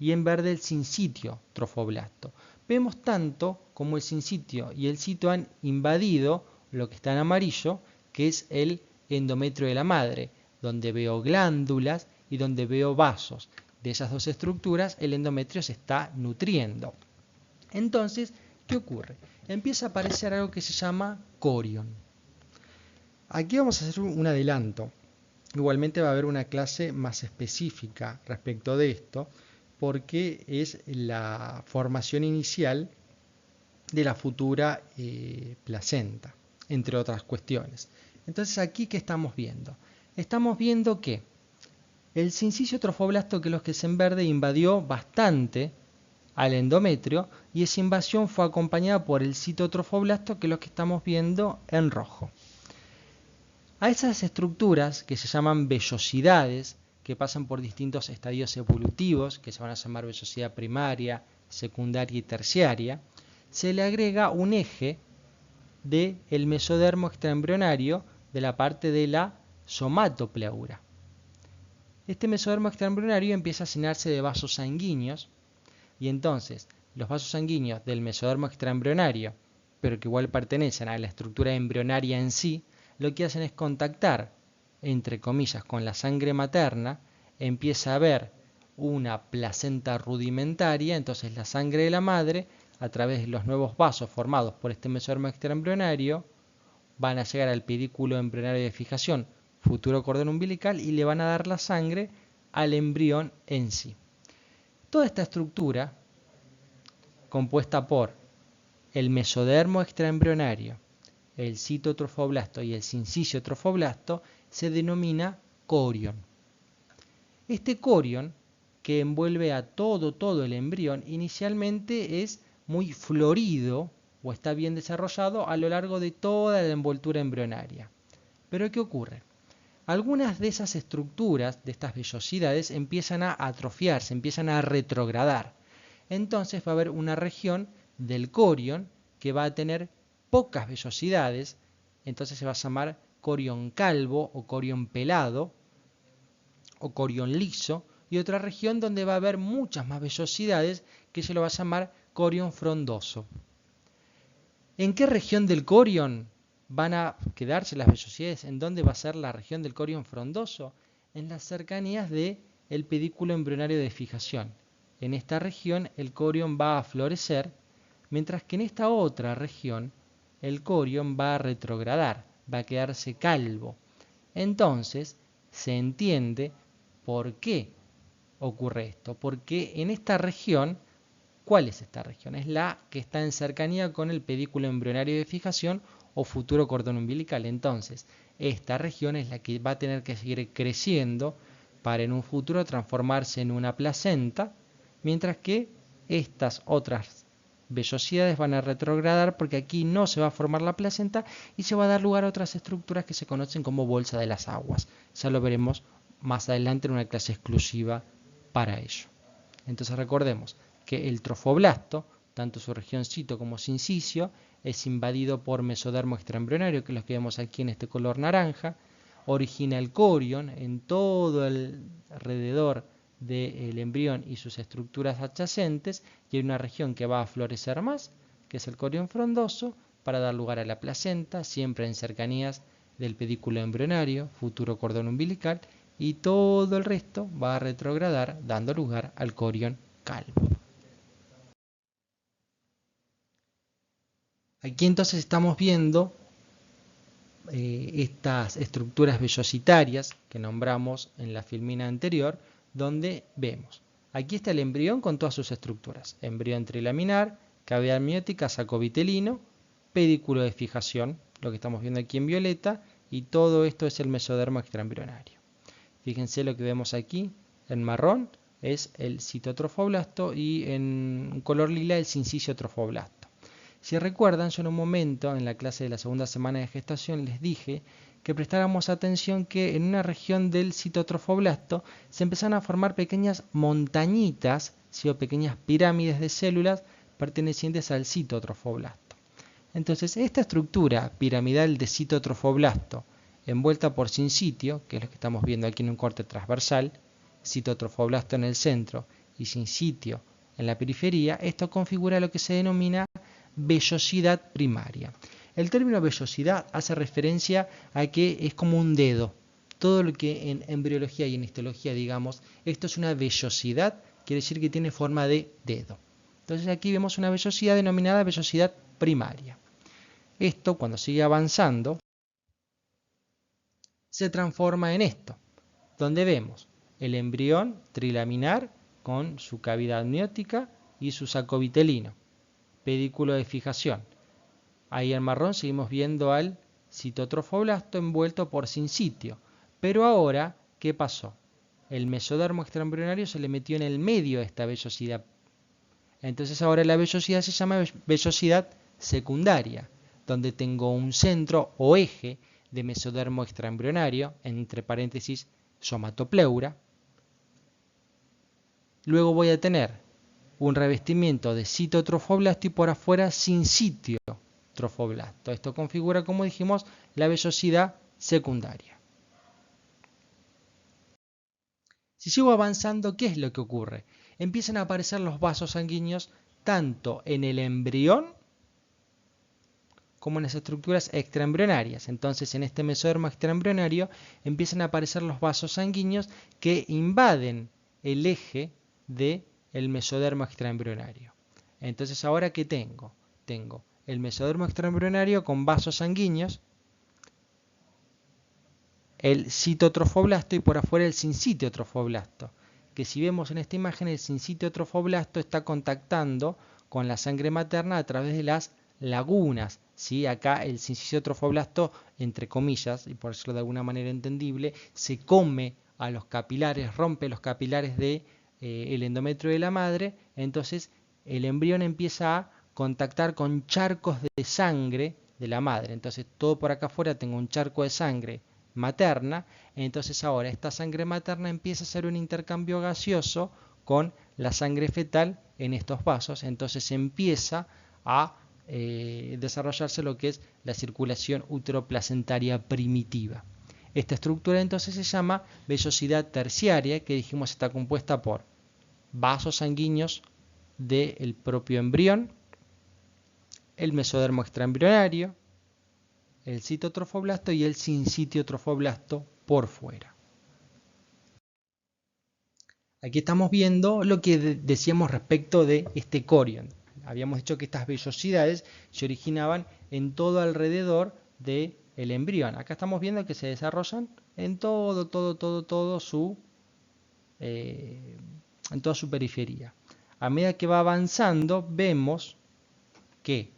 y en verde el sincitio trofoblasto. Vemos tanto como el sincitio y el cito han invadido lo que está en amarillo, que es el endometrio de la madre, donde veo glándulas y donde veo vasos. De esas dos estructuras el endometrio se está nutriendo. Entonces, ¿qué ocurre? Empieza a aparecer algo que se llama corion. Aquí vamos a hacer un adelanto. Igualmente va a haber una clase más específica respecto de esto, porque es la formación inicial de la futura placenta, entre otras cuestiones. Entonces, aquí, ¿qué estamos viendo? Estamos viendo que el sincicio trofoblasto, que es lo que es en verde, invadió bastante al endometrio, y esa invasión fue acompañada por el citotrofoblasto, que es lo que estamos viendo en rojo. A esas estructuras, que se llaman vellosidades, que pasan por distintos estadios evolutivos, que se van a llamar vellosidad primaria, secundaria y terciaria, se le agrega un eje del mesodermo extraembrionario de la parte de la somatopleura. Este mesodermo extraembrionario empieza a llenarse de vasos sanguíneos, y entonces los vasos sanguíneos del mesodermo extraembrionario, pero que igual pertenecen a la estructura embrionaria en sí, lo que hacen es contactar, entre comillas, con la sangre materna, empieza a haber una placenta rudimentaria, entonces la sangre de la madre, a través de los nuevos vasos formados por este mesodermo extraembrionario, van a llegar al pedículo embrionario de fijación, futuro cordón umbilical, y le van a dar la sangre al embrión en sí. Toda esta estructura, compuesta por el mesodermo extraembrionario, el citotrofoblasto y el sincicio trofoblasto, se denomina corion. Este corion, que envuelve a todo el embrión, inicialmente es muy florido o está bien desarrollado a lo largo de toda la envoltura embrionaria. Pero ¿qué ocurre? Algunas de esas estructuras, de estas vellosidades, empiezan a atrofiarse, empiezan a retrogradar. Entonces va a haber una región del corion que va a tener pocas vellosidades, entonces se va a llamar corion calvo o corion pelado o corion liso, y otra región donde va a haber muchas más vellosidades que se lo va a llamar corion frondoso. ¿En qué región del corion van a quedarse las vellosidades? ¿En dónde va a ser la región del corion frondoso? En las cercanías del pedículo embrionario de fijación. En esta región el corion va a florecer, mientras que en esta otra región el corion va a retrogradar, va a quedarse calvo. Entonces se entiende por qué ocurre esto, porque en esta región, ¿cuál es esta región? Es la que está en cercanía con el pedículo embrionario de fijación o futuro cordón umbilical. Entonces, esta región es la que va a tener que seguir creciendo para en un futuro transformarse en una placenta, mientras que estas otras vellosidades van a retrogradar porque aquí no se va a formar la placenta y se va a dar lugar a otras estructuras que se conocen como bolsa de las aguas. Ya lo veremos más adelante en una clase exclusiva para ello. Entonces recordemos que el trofoblasto, tanto su región cito como sincicio, es invadido por mesodermo extraembrionario, que es lo que vemos aquí en este color naranja, origina el corion en todo alrededor del embrión y sus estructuras adyacentes, y hay una región que va a florecer más, que es el corion frondoso, para dar lugar a la placenta, siempre en cercanías del pedículo embrionario, futuro cordón umbilical, y todo el resto va a retrogradar, dando lugar al corion calvo. Aquí entonces estamos viendo estas estructuras vellositarias que nombramos en la filmina anterior, donde vemos, aquí está el embrión con todas sus estructuras, embrión trilaminar, cavidad amniótica, saco vitelino, pedículo de fijación, lo que estamos viendo aquí en violeta, y todo esto es el mesodermo extraembrionario. Fíjense lo que vemos aquí en marrón es el citotrofoblasto y en color lila el sincicio trofoblasto. Si recuerdan, yo en un momento en la clase de la segunda semana de gestación les dije que prestáramos atención que en una región del citotrofoblasto se empezaron a formar pequeñas montañitas, ¿sí? O pequeñas pirámides de células pertenecientes al citotrofoblasto. Entonces, esta estructura piramidal de citotrofoblasto envuelta por sincitio, que es lo que estamos viendo aquí en un corte transversal, citotrofoblasto en el centro y sincitio en la periferia, esto configura lo que se denomina vellosidad primaria. El término vellosidad hace referencia a que es como un dedo. Todo lo que en embriología y en histología digamos, esto es una vellosidad, quiere decir que tiene forma de dedo. Entonces aquí vemos una vellosidad denominada vellosidad primaria. Esto, cuando sigue avanzando, se transforma en esto, donde vemos el embrión trilaminar con su cavidad amniótica y su saco vitelino, pedículo de fijación. Ahí en marrón seguimos viendo al citotrofoblasto envuelto por sincitio. Pero ahora, ¿qué pasó? El mesodermo extraembrionario se le metió en el medio de esta vellosidad. Entonces ahora la vellosidad se llama vellosidad secundaria, donde tengo un centro o eje de mesodermo extraembrionario, entre paréntesis somatopleura. Luego voy a tener un revestimiento de citotrofoblasto y por afuera sincitio trofoblasto. Esto configura, como dijimos, la vellosidad secundaria. Si sigo avanzando, ¿qué es lo que ocurre? Empiezan a aparecer los vasos sanguíneos tanto en el embrión como en las estructuras extraembrionarias. Entonces, en este mesodermo extraembrionario empiezan a aparecer los vasos sanguíneos que invaden el eje del mesodermo extraembrionario. Entonces, ¿ahora qué tengo? Tengo el mesodermo extraembrionario con vasos sanguíneos, el citotrofoblasto y por afuera el sincitio trofoblasto, que si vemos en esta imagen el sincitio trofoblasto está contactando con la sangre materna a través de las lagunas, ¿sí? Acá el sincitio trofoblasto, entre comillas, y por decirlo de alguna manera entendible, se come a los capilares, rompe los capilares del endometrio de la madre, entonces el embrión empieza a contactar con charcos de sangre de la madre. Entonces todo por acá afuera tengo un charco de sangre materna, entonces ahora esta sangre materna empieza a hacer un intercambio gaseoso con la sangre fetal en estos vasos, entonces empieza a desarrollarse lo que es la circulación uteroplacentaria primitiva. Esta estructura entonces se llama vellosidad terciaria, que dijimos está compuesta por vasos sanguíneos del propio embrión, el mesodermo extraembrionario, el citotrofoblasto y el sincitio trofoblasto por fuera. Aquí estamos viendo lo que decíamos respecto de este corion. Habíamos dicho que estas vellosidades se originaban en todo alrededor del embrión. Acá estamos viendo que se desarrollan en toda su periferia. A medida que va avanzando, vemos que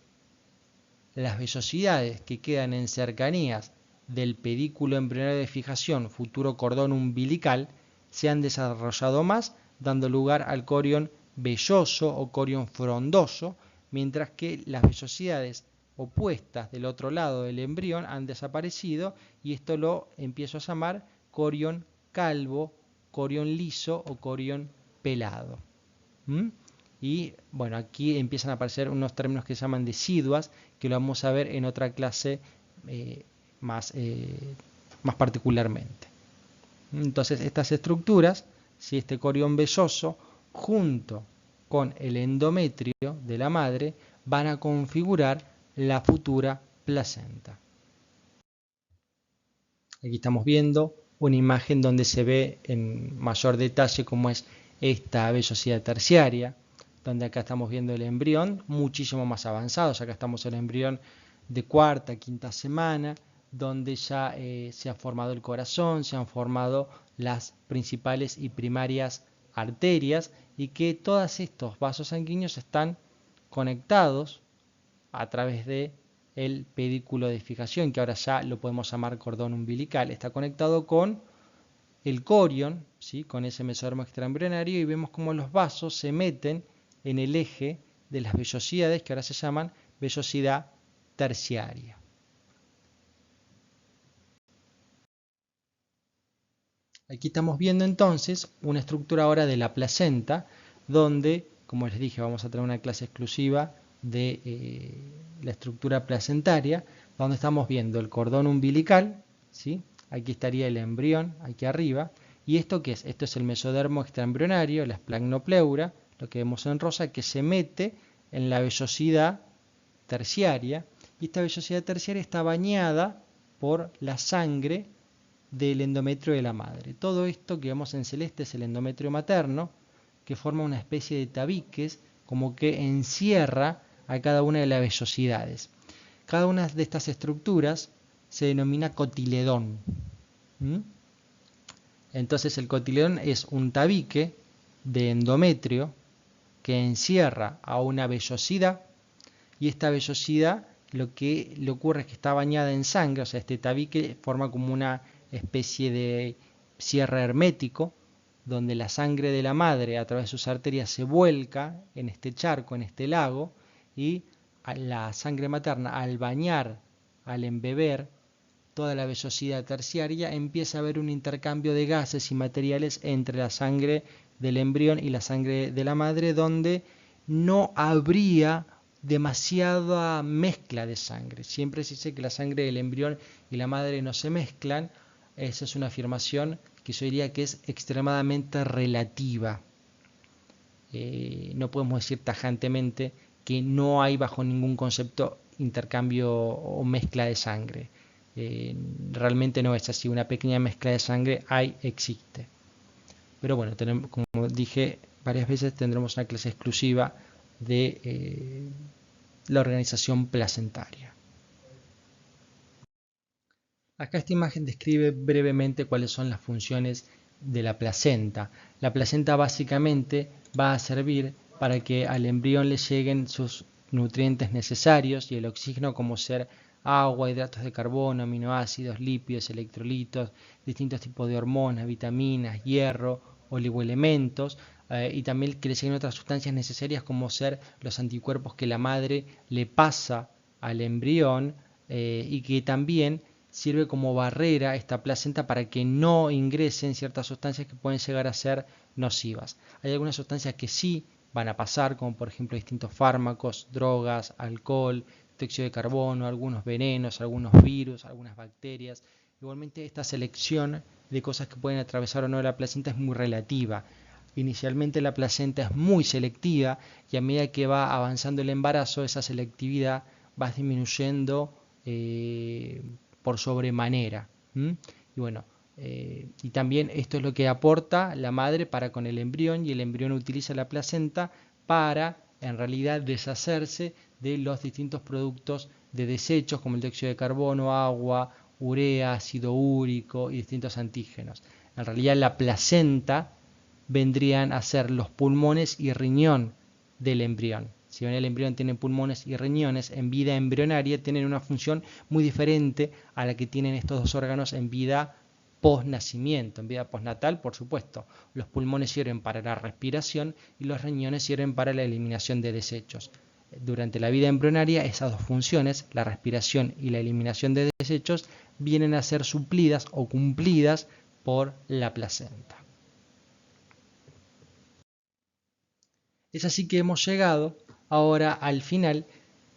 las vellosidades que quedan en cercanías del pedículo embrionario de fijación, futuro cordón umbilical, se han desarrollado más, dando lugar al corion velloso o corion frondoso, mientras que las vellosidades opuestas del otro lado del embrión han desaparecido y esto lo empiezo a llamar corion calvo, corion liso o corion pelado. Y bueno, aquí empiezan a aparecer unos términos que se llaman deciduas, que lo vamos a ver en otra clase más particularmente. Entonces estas estructuras, si este corion velloso junto con el endometrio de la madre van a configurar la futura placenta. Aquí estamos viendo una imagen donde se ve en mayor detalle cómo es esta vellosidad terciaria, donde acá estamos viendo el embrión muchísimo más avanzado. Acá estamos en el embrión de cuarta, quinta semana, donde ya se ha formado el corazón, se han formado las principales y primarias arterias y que todos estos vasos sanguíneos están conectados a través de el pedículo de fijación, que ahora ya lo podemos llamar cordón umbilical. Está conectado con el corion, ¿sí? Con ese mesodermo extraembrionario, y vemos cómo los vasos se meten en el eje de las vellosidades, que ahora se llaman vellosidad terciaria. Aquí estamos viendo entonces una estructura ahora de la placenta, donde, como les dije, vamos a tener una clase exclusiva de la estructura placentaria, donde estamos viendo el cordón umbilical, ¿sí? Aquí estaría el embrión, aquí arriba. ¿Y esto qué es? Esto es el mesodermo extraembrionario, la esplagmopleura, lo que vemos en rosa, que se mete en la vellosidad terciaria. Y esta vellosidad terciaria está bañada por la sangre del endometrio de la madre. Todo esto que vemos en celeste es el endometrio materno, que forma una especie de tabiques, como que encierra a cada una de las vellosidades. Cada una de estas estructuras se denomina cotiledón. Entonces el cotiledón es un tabique de endometrio que encierra a una vellosidad, y esta vellosidad lo que le ocurre es que está bañada en sangre, o sea, este tabique forma como una especie de cierre hermético, donde la sangre de la madre a través de sus arterias se vuelca en este charco, en este lago, y la sangre materna, al bañar, al embeber toda la vellosidad terciaria, empieza a haber un intercambio de gases y materiales entre la sangre del embrión y la sangre de la madre, donde no habría demasiada mezcla de sangre. Siempre se dice que la sangre del embrión y la madre no se mezclan. Esa es una afirmación que yo diría que es extremadamente relativa. No podemos decir tajantemente que no hay bajo ningún concepto intercambio o mezcla de sangre. Realmente no es así, una pequeña mezcla de sangre existe. Pero bueno, como dije varias veces, tendremos una clase exclusiva de la organización placentaria. Acá esta imagen describe brevemente cuáles son las funciones de la placenta. La placenta básicamente va a servir para que al embrión le lleguen sus nutrientes necesarios y el oxígeno, como ser agua, hidratos de carbono, aminoácidos, lípidos, electrolitos, distintos tipos de hormonas, vitaminas, hierro, oligoelementos, y también que le lleguen otras sustancias necesarias como ser los anticuerpos que la madre le pasa al embrión, y que también sirve como barrera esta placenta para que no ingresen ciertas sustancias que pueden llegar a ser nocivas. Hay algunas sustancias que sí van a pasar, como por ejemplo distintos fármacos, drogas, alcohol, dióxido de carbono, algunos venenos, algunos virus, algunas bacterias. Igualmente esta selección de cosas que pueden atravesar o no la placenta es muy relativa. Inicialmente la placenta es muy selectiva y a medida que va avanzando el embarazo esa selectividad va disminuyendo por sobremanera. Y bueno, y también esto es lo que aporta la madre para con el embrión, y el embrión utiliza la placenta para en realidad deshacerse de los distintos productos de desechos como el dióxido de carbono, agua, urea, ácido úrico y distintos antígenos. En realidad la placenta vendrían a ser los pulmones y riñón del embrión. Si bien el embrión tiene pulmones y riñones, en vida embrionaria tienen una función muy diferente a la que tienen estos dos órganos en vida post-nacimiento. En vida postnatal, por supuesto, los pulmones sirven para la respiración y los riñones sirven para la eliminación de desechos. Durante la vida embrionaria, esas dos funciones, la respiración y la eliminación de desechos, vienen a ser suplidas o cumplidas por la placenta. Es así que hemos llegado ahora al final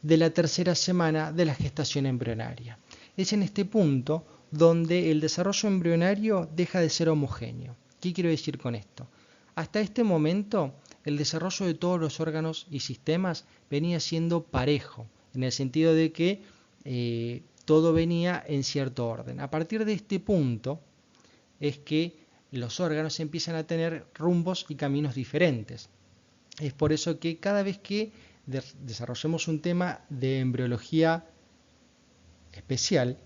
de la tercera semana de la gestación embrionaria. Es en este punto donde el desarrollo embrionario deja de ser homogéneo. ¿Qué quiero decir con esto? Hasta este momento, el desarrollo de todos los órganos y sistemas venía siendo parejo, en el sentido de que todo venía en cierto orden. A partir de este punto es que los órganos empiezan a tener rumbos y caminos diferentes. Es por eso que cada vez que desarrollemos un tema de embriología especial,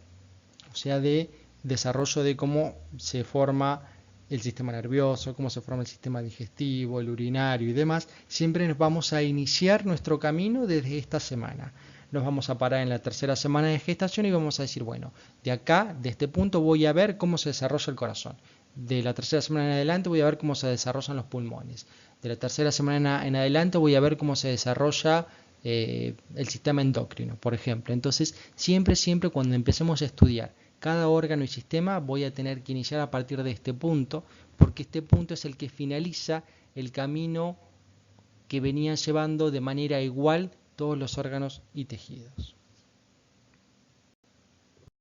o sea, de desarrollo de cómo se forma el sistema nervioso, cómo se forma el sistema digestivo, el urinario y demás, siempre nos vamos a iniciar nuestro camino desde esta semana. Nos vamos a parar en la tercera semana de gestación y vamos a decir, bueno, de acá, de este punto voy a ver cómo se desarrolla el corazón. De la tercera semana en adelante voy a ver cómo se desarrollan los pulmones. De la tercera semana en adelante voy a ver cómo se desarrolla el sistema endocrino, por ejemplo. Entonces, siempre cuando empecemos a estudiar cada órgano y sistema voy a tener que iniciar a partir de este punto, porque este punto es el que finaliza el camino que venían llevando de manera igual todos los órganos y tejidos.